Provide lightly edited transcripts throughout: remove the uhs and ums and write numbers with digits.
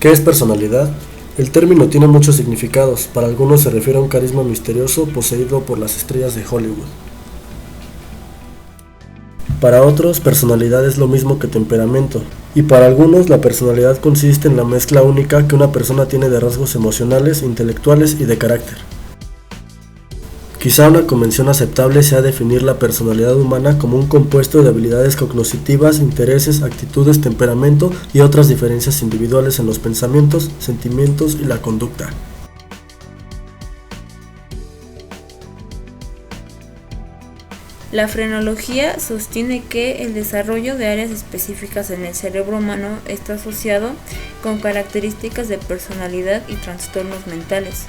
¿Qué es personalidad? El término tiene muchos significados. Para algunos se refiere a un carisma misterioso poseído por las estrellas de Hollywood. Para otros, personalidad es lo mismo que temperamento. Y para algunos, la personalidad consiste en la mezcla única que una persona tiene de rasgos emocionales, intelectuales y de carácter. Quizá una convención aceptable sea definir la personalidad humana como un compuesto de habilidades cognitivas, intereses, actitudes, temperamento y otras diferencias individuales en los pensamientos, sentimientos y la conducta. La frenología sostiene que el desarrollo de áreas específicas en el cerebro humano está asociado con características de personalidad y trastornos mentales.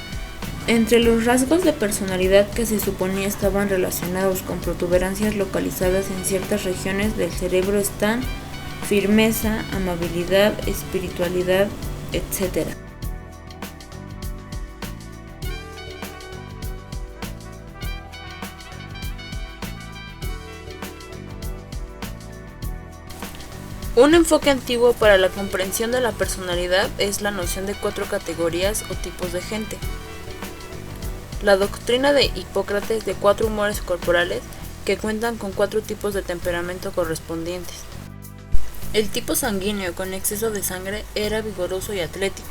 Entre los rasgos de personalidad que se suponía estaban relacionados con protuberancias localizadas en ciertas regiones del cerebro están firmeza, amabilidad, espiritualidad, etc. Un enfoque antiguo para la comprensión de la personalidad es la noción de 4 categorías o tipos de gente. La doctrina de Hipócrates de 4 humores corporales que cuentan con 4 tipos de temperamento correspondientes. El tipo sanguíneo con exceso de sangre era vigoroso y atlético.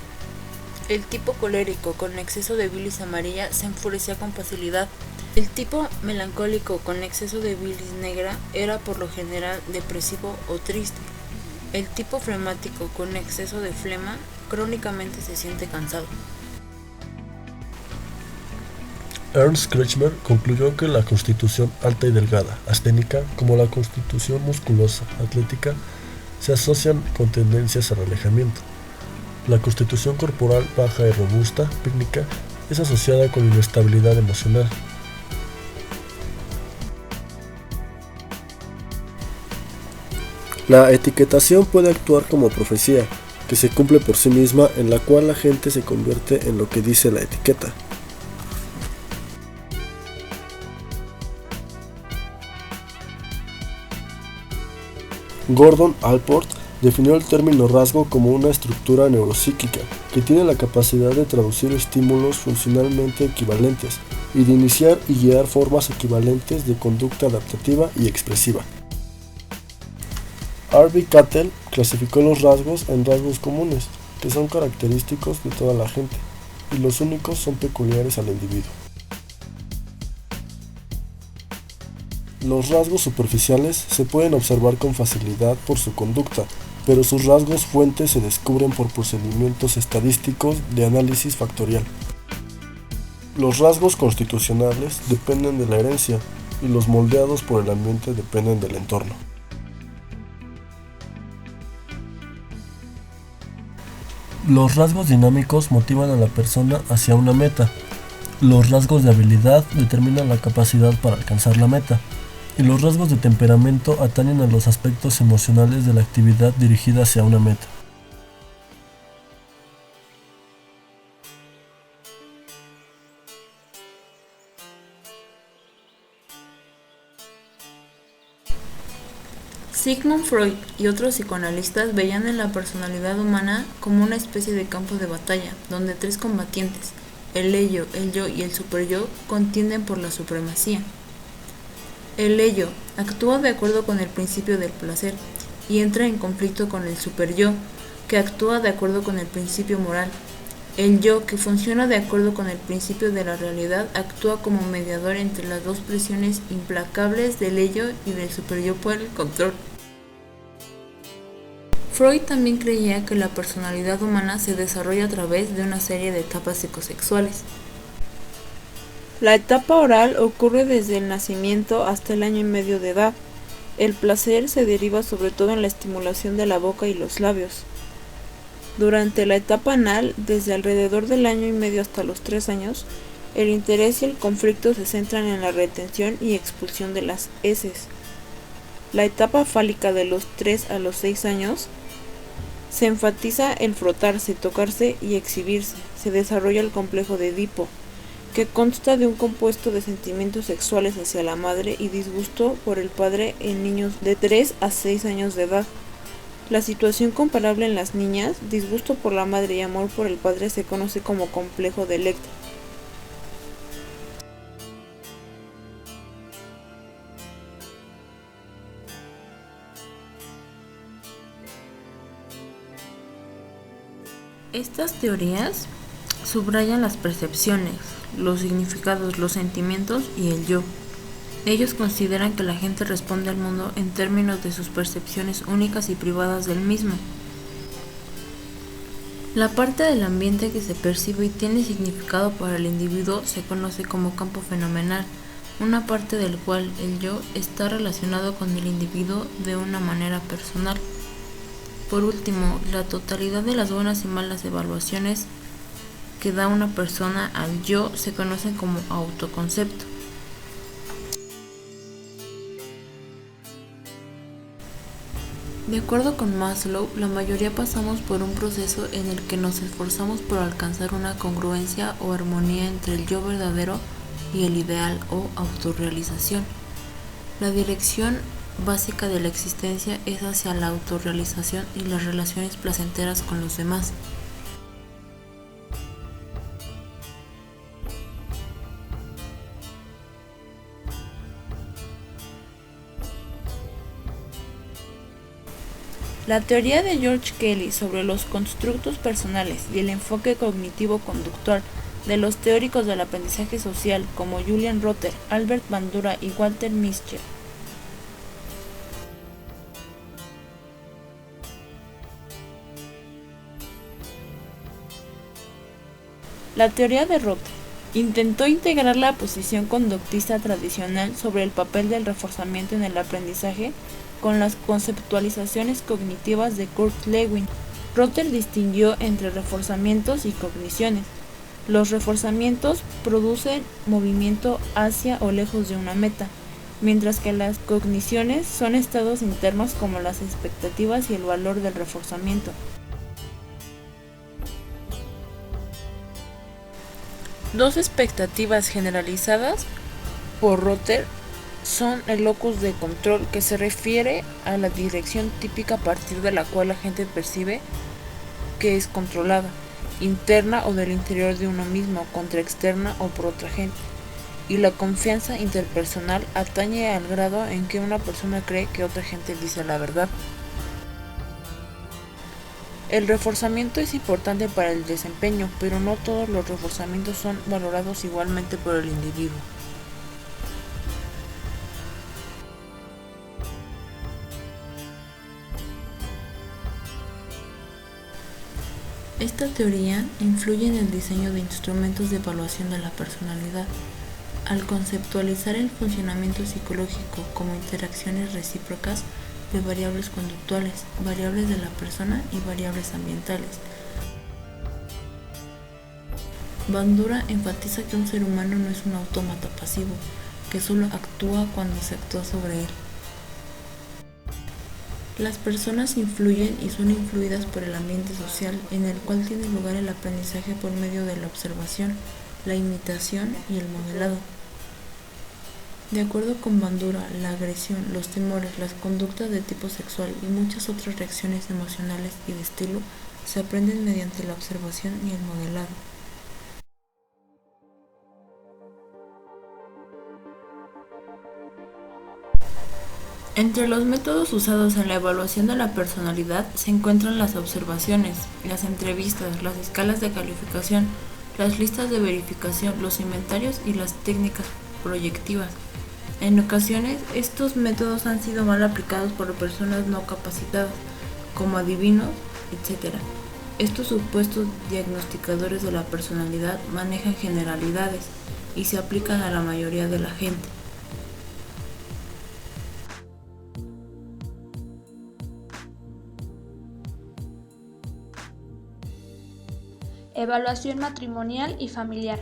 El tipo colérico con exceso de bilis amarilla se enfurecía con facilidad. El tipo melancólico con exceso de bilis negra era por lo general depresivo o triste. El tipo flemático con exceso de flema crónicamente se siente cansado. Ernst Kretschmer concluyó que la constitución alta y delgada, asténica, como la constitución musculosa, atlética, se asocian con tendencias al relajamiento. La constitución corporal baja y robusta, pícnica, es asociada con inestabilidad emocional. La etiquetación puede actuar como profecía, que se cumple por sí misma, en la cual la gente se convierte en lo que dice la etiqueta. Gordon Allport definió el término rasgo como una estructura neuropsíquica que tiene la capacidad de traducir estímulos funcionalmente equivalentes y de iniciar y guiar formas equivalentes de conducta adaptativa y expresiva. Harvey Kettel clasificó los rasgos en rasgos comunes, que son característicos de toda la gente, y los únicos son peculiares al individuo. Los rasgos superficiales se pueden observar con facilidad por su conducta, pero sus rasgos fuentes se descubren por procedimientos estadísticos de análisis factorial. Los rasgos constitucionales dependen de la herencia y los moldeados por el ambiente dependen del entorno. Los rasgos dinámicos motivan a la persona hacia una meta. Los rasgos de habilidad determinan la capacidad para alcanzar la meta. Y los rasgos de temperamento atañen a los aspectos emocionales de la actividad dirigida hacia una meta. Sigmund Freud y otros psicoanalistas veían en la personalidad humana como una especie de campo de batalla, donde 3 combatientes, el ello, el yo y el superyo, contienden por la supremacía. El ello actúa de acuerdo con el principio del placer y entra en conflicto con el superyo, que actúa de acuerdo con el principio moral. El yo, que funciona de acuerdo con el principio de la realidad, actúa como mediador entre las 2 presiones implacables del ello y del superyo por el control. Freud también creía que la personalidad humana se desarrolla a través de una serie de etapas psicosexuales. La etapa oral ocurre desde el nacimiento hasta el año y medio de edad. El placer se deriva sobre todo en la estimulación de la boca y los labios. Durante la etapa anal, desde alrededor del año y medio hasta los 3 años, el interés y el conflicto se centran en la retención y expulsión de las heces. La etapa fálica de los 3 a los 6 años se enfatiza el frotarse, tocarse y exhibirse. Se desarrolla el complejo de Edipo, que consta de un compuesto de sentimientos sexuales hacia la madre y disgusto por el padre en niños de 3 a 6 años de edad. La situación comparable en las niñas, disgusto por la madre y amor por el padre, se conoce como complejo de Electra. Estas teorías subrayan las percepciones, los significados, los sentimientos y el yo. Ellos consideran que la gente responde al mundo en términos de sus percepciones únicas y privadas del mismo. La parte del ambiente que se percibe y tiene significado para el individuo se conoce como campo fenomenal, una parte del cual el yo está relacionado con el individuo de una manera personal. Por último, la totalidad de las buenas y malas evaluaciones que da una persona al yo se conocen como autoconcepto. De acuerdo con Maslow, la mayoría pasamos por un proceso en el que nos esforzamos por alcanzar una congruencia o armonía entre el yo verdadero y el ideal o autorrealización. La dirección básica de la existencia es hacia la autorrealización y las relaciones placenteras con los demás. La teoría de George Kelly sobre los constructos personales y el enfoque cognitivo-conductual de los teóricos del aprendizaje social como Julian Rotter, Albert Bandura y Walter Mischel. La teoría de Rotter intentó integrar la posición conductista tradicional sobre el papel del reforzamiento en el aprendizaje con las conceptualizaciones cognitivas de Kurt Lewin. Rotter distinguió entre reforzamientos y cogniciones. Los reforzamientos producen movimiento hacia o lejos de una meta, mientras que las cogniciones son estados internos como las expectativas y el valor del reforzamiento. Dos expectativas generalizadas por Rotter son el locus de control, que se refiere a la dirección típica a partir de la cual la gente percibe que es controlada, interna o del interior de uno mismo, contra externa o por otra gente, y la confianza interpersonal atañe al grado en que una persona cree que otra gente dice la verdad. El reforzamiento es importante para el desempeño, pero no todos los reforzamientos son valorados igualmente por el individuo. Esta teoría influye en el diseño de instrumentos de evaluación de la personalidad, al conceptualizar el funcionamiento psicológico como interacciones recíprocas de variables conductuales, variables de la persona y variables ambientales. Bandura enfatiza que un ser humano no es un autómata pasivo, que solo actúa cuando se actúa sobre él. Las personas influyen y son influidas por el ambiente social en el cual tiene lugar el aprendizaje por medio de la observación, la imitación y el modelado. De acuerdo con Bandura, la agresión, los temores, las conductas de tipo sexual y muchas otras reacciones emocionales y de estilo se aprenden mediante la observación y el modelado. Entre los métodos usados en la evaluación de la personalidad se encuentran las observaciones, las entrevistas, las escalas de calificación, las listas de verificación, los inventarios y las técnicas proyectivas. En ocasiones, estos métodos han sido mal aplicados por personas no capacitadas, como adivinos, etc. Estos supuestos diagnosticadores de la personalidad manejan generalidades y se aplican a la mayoría de la gente. Evaluación matrimonial y familiar.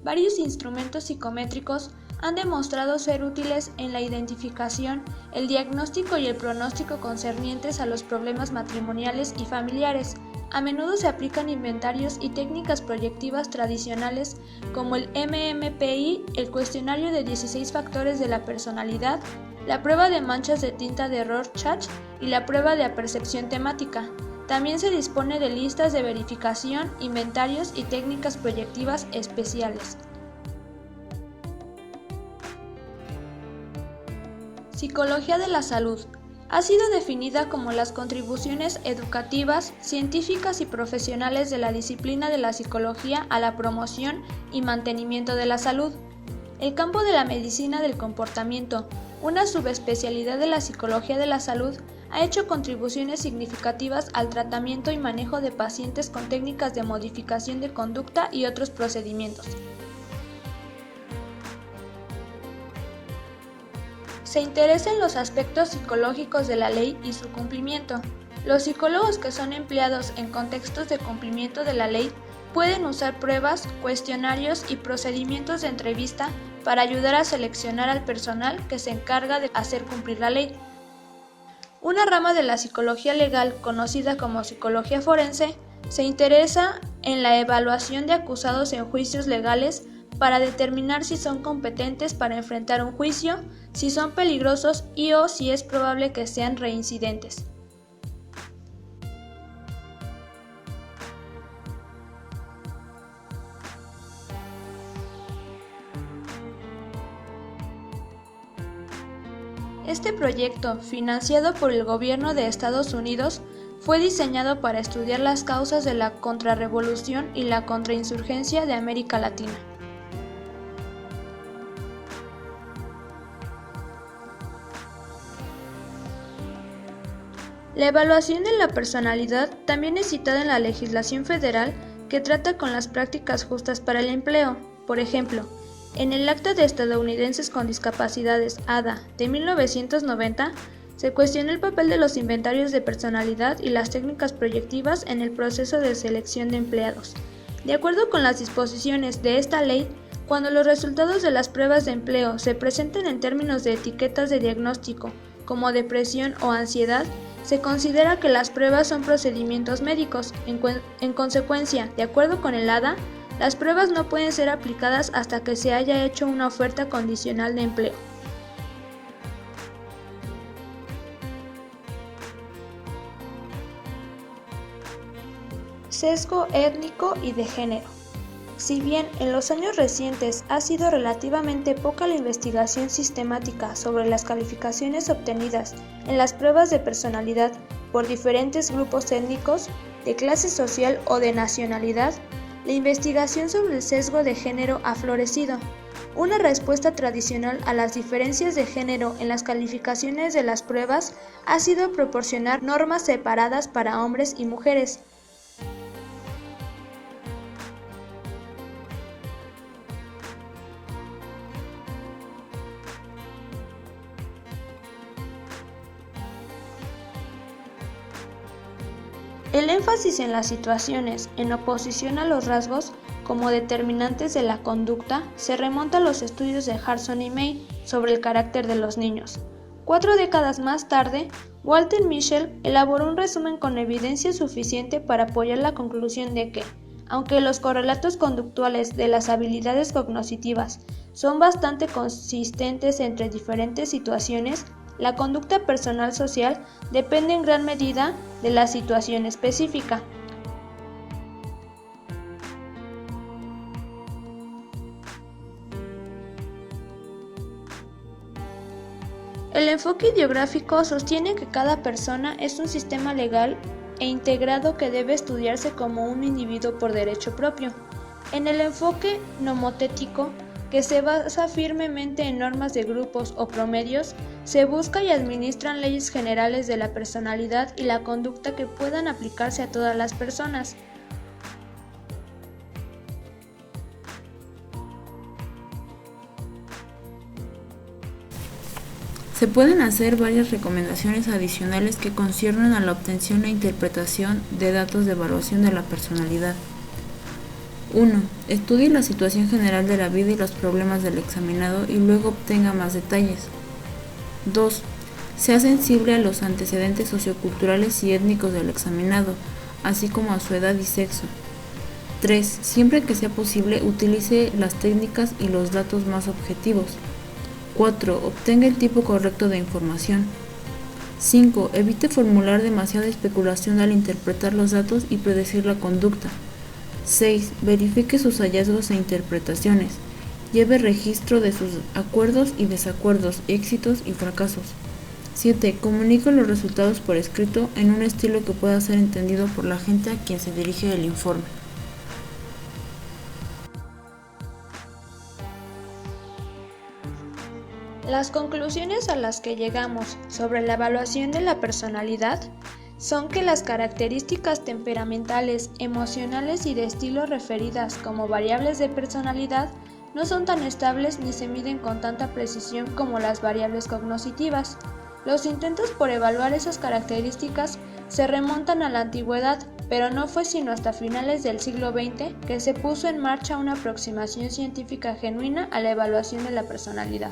Varios instrumentos psicométricos han demostrado ser útiles en la identificación, el diagnóstico y el pronóstico concernientes a los problemas matrimoniales y familiares. A menudo se aplican inventarios y técnicas proyectivas tradicionales como el MMPI, el cuestionario de 16 factores de la personalidad, la prueba de manchas de tinta de Rorschach y la prueba de apercepción temática. También se dispone de listas de verificación, inventarios y técnicas proyectivas especiales. Psicología de la salud. Ha sido definida como las contribuciones educativas, científicas y profesionales de la disciplina de la psicología a la promoción y mantenimiento de la salud. El campo de la medicina del comportamiento, una subespecialidad de la psicología de la salud, ha hecho contribuciones significativas al tratamiento y manejo de pacientes con técnicas de modificación de conducta y otros procedimientos. Se interesa en los aspectos psicológicos de la ley y su cumplimiento. Los psicólogos que son empleados en contextos de cumplimiento de la ley pueden usar pruebas, cuestionarios y procedimientos de entrevista para ayudar a seleccionar al personal que se encarga de hacer cumplir la ley. Una rama de la psicología legal, conocida como psicología forense, se interesa en la evaluación de acusados en juicios legales para determinar si son competentes para enfrentar un juicio, si son peligrosos o si es probable que sean reincidentes. Este proyecto, financiado por el gobierno de Estados Unidos, fue diseñado para estudiar las causas de la contrarrevolución y la contrainsurgencia de América Latina. La evaluación de la personalidad también es citada en la legislación federal que trata con las prácticas justas para el empleo. Por ejemplo, en el Acta de Estadounidenses con Discapacidades (ADA) de 1990, se cuestionó el papel de los inventarios de personalidad y las técnicas proyectivas en el proceso de selección de empleados. De acuerdo con las disposiciones de esta ley, cuando los resultados de las pruebas de empleo se presenten en términos de etiquetas de diagnóstico, como depresión o ansiedad, se considera que las pruebas son procedimientos médicos. En consecuencia, de acuerdo con el ADA, las pruebas no pueden ser aplicadas hasta que se haya hecho una oferta condicional de empleo. Sesgo étnico y de género. Si bien en los años recientes ha sido relativamente poca la investigación sistemática sobre las calificaciones obtenidas en las pruebas de personalidad por diferentes grupos étnicos, de clase social o de nacionalidad, la investigación sobre el sesgo de género ha florecido. Una respuesta tradicional a las diferencias de género en las calificaciones de las pruebas ha sido proporcionar normas separadas para hombres y mujeres. El énfasis en las situaciones en oposición a los rasgos como determinantes de la conducta se remonta a los estudios de Harrison y May sobre el carácter de los niños. 4 décadas más tarde, Walter Mischel elaboró un resumen con evidencia suficiente para apoyar la conclusión de que, aunque los correlatos conductuales de las habilidades cognitivas son bastante consistentes entre diferentes situaciones, la conducta personal social depende en gran medida de la situación específica. El enfoque ideográfico sostiene que cada persona es un sistema legal e integrado que debe estudiarse como un individuo por derecho propio. En el enfoque nomotético, que se basa firmemente en normas de grupos o promedios, se busca y administran leyes generales de la personalidad y la conducta que puedan aplicarse a todas las personas. Se pueden hacer varias recomendaciones adicionales que conciernen a la obtención e interpretación de datos de evaluación de la personalidad. 1. Estudie la situación general de la vida y los problemas del examinado y luego obtenga más detalles. 2. Sea sensible a los antecedentes socioculturales y étnicos del examinado, así como a su edad y sexo. 3. Siempre que sea posible, utilice las técnicas y los datos más objetivos. 4. Obtenga el tipo correcto de información. 5. Evite formular demasiada especulación al interpretar los datos y predecir la conducta. 6. Verifique sus hallazgos e interpretaciones. Lleve registro de sus acuerdos y desacuerdos, éxitos y fracasos. 7. Comunique los resultados por escrito en un estilo que pueda ser entendido por la gente a quien se dirige el informe. Las conclusiones a las que llegamos sobre la evaluación de la personalidad son que las características temperamentales, emocionales y de estilo referidas como variables de personalidad no son tan estables ni se miden con tanta precisión como las variables cognitivas. Los intentos por evaluar esas características se remontan a la antigüedad, pero no fue sino hasta finales del siglo XX que se puso en marcha una aproximación científica genuina a la evaluación de la personalidad.